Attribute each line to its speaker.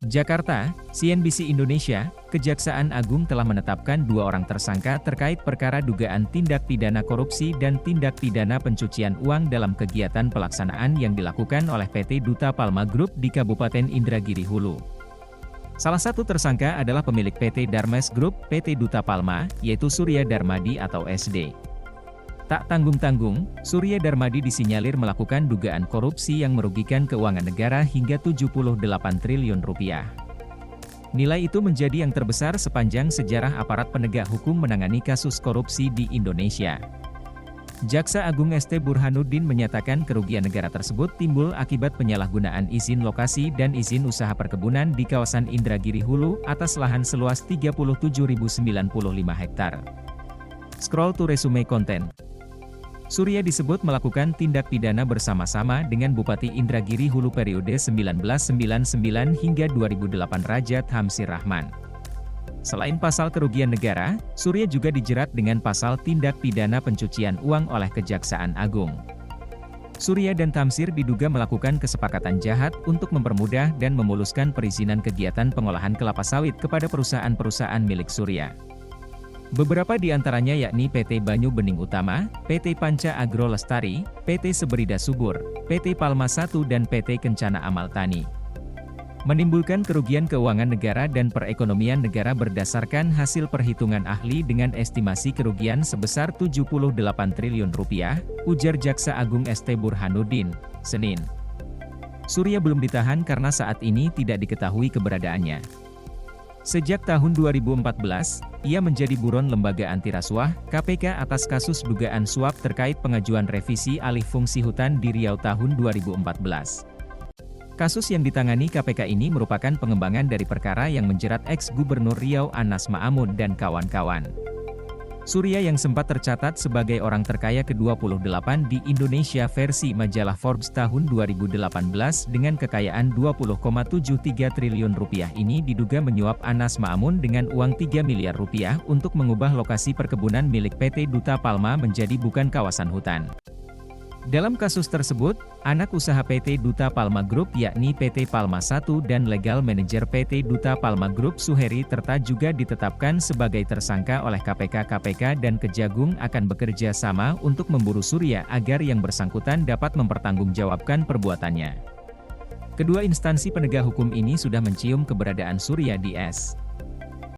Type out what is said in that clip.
Speaker 1: Jakarta, CNBC Indonesia, Kejaksaan Agung telah menetapkan 2 orang tersangka terkait perkara dugaan tindak pidana korupsi dan tindak pidana pencucian uang dalam kegiatan pelaksanaan yang dilakukan oleh PT Duta Palma Group di Kabupaten Indragiri Hulu. Salah satu tersangka adalah pemilik PT Darmes Group, PT Duta Palma, yaitu Surya Darmadi atau SD. Tak tanggung-tanggung, Surya Darmadi disinyalir melakukan dugaan korupsi yang merugikan keuangan negara hingga 78 triliun rupiah. Nilai itu menjadi yang terbesar sepanjang sejarah aparat penegak hukum menangani kasus korupsi di Indonesia. Jaksa Agung ST Burhanuddin menyatakan kerugian negara tersebut timbul akibat penyalahgunaan izin lokasi dan izin usaha perkebunan di kawasan Indragiri Hulu atas lahan seluas 37.095 hektar. Scroll to resume konten. Surya disebut melakukan tindak pidana bersama-sama dengan Bupati Indragiri Hulu periode 1999 hingga 2008 Rajat Hamsir Rahman. Selain pasal kerugian negara, Surya juga dijerat dengan pasal tindak pidana pencucian uang oleh Kejaksaan Agung. Surya dan Tamsir diduga melakukan kesepakatan jahat untuk mempermudah dan memuluskan perizinan kegiatan pengolahan kelapa sawit kepada perusahaan-perusahaan milik Surya. Beberapa di antaranya yakni PT Banyu Bening Utama, PT Panca Agro Lestari, PT Seberida Subur, PT Palma I dan PT Kencana Amal Tani. Menimbulkan kerugian keuangan negara dan perekonomian negara berdasarkan hasil perhitungan ahli dengan estimasi kerugian sebesar 78 triliun rupiah, ujar Jaksa Agung ST Burhanuddin, Senin. Surya belum ditahan karena saat ini tidak diketahui keberadaannya. Sejak tahun 2014, ia menjadi buron Lembaga Anti Rasuah, KPK atas kasus dugaan suap terkait pengajuan revisi alih fungsi hutan di Riau tahun 2014. Kasus yang ditangani KPK ini merupakan pengembangan dari perkara yang menjerat ex-Gubernur Riau Anas Ma'amun dan kawan-kawan. Surya yang sempat tercatat sebagai orang terkaya ke-28 di Indonesia versi majalah Forbes tahun 2018 dengan kekayaan 20,73 triliun rupiah ini diduga menyuap Anas Ma'amun dengan uang 3 miliar rupiah untuk mengubah lokasi perkebunan milik PT Duta Palma menjadi bukan kawasan hutan. Dalam kasus tersebut, anak usaha PT Duta Palma Group yakni PT Palma I dan legal manager PT Duta Palma Group Suheri Terta juga ditetapkan sebagai tersangka oleh KPK dan Kejagung akan bekerja sama untuk memburu Surya agar yang bersangkutan dapat mempertanggungjawabkan perbuatannya. Kedua instansi penegak hukum ini sudah mencium keberadaan Surya di S.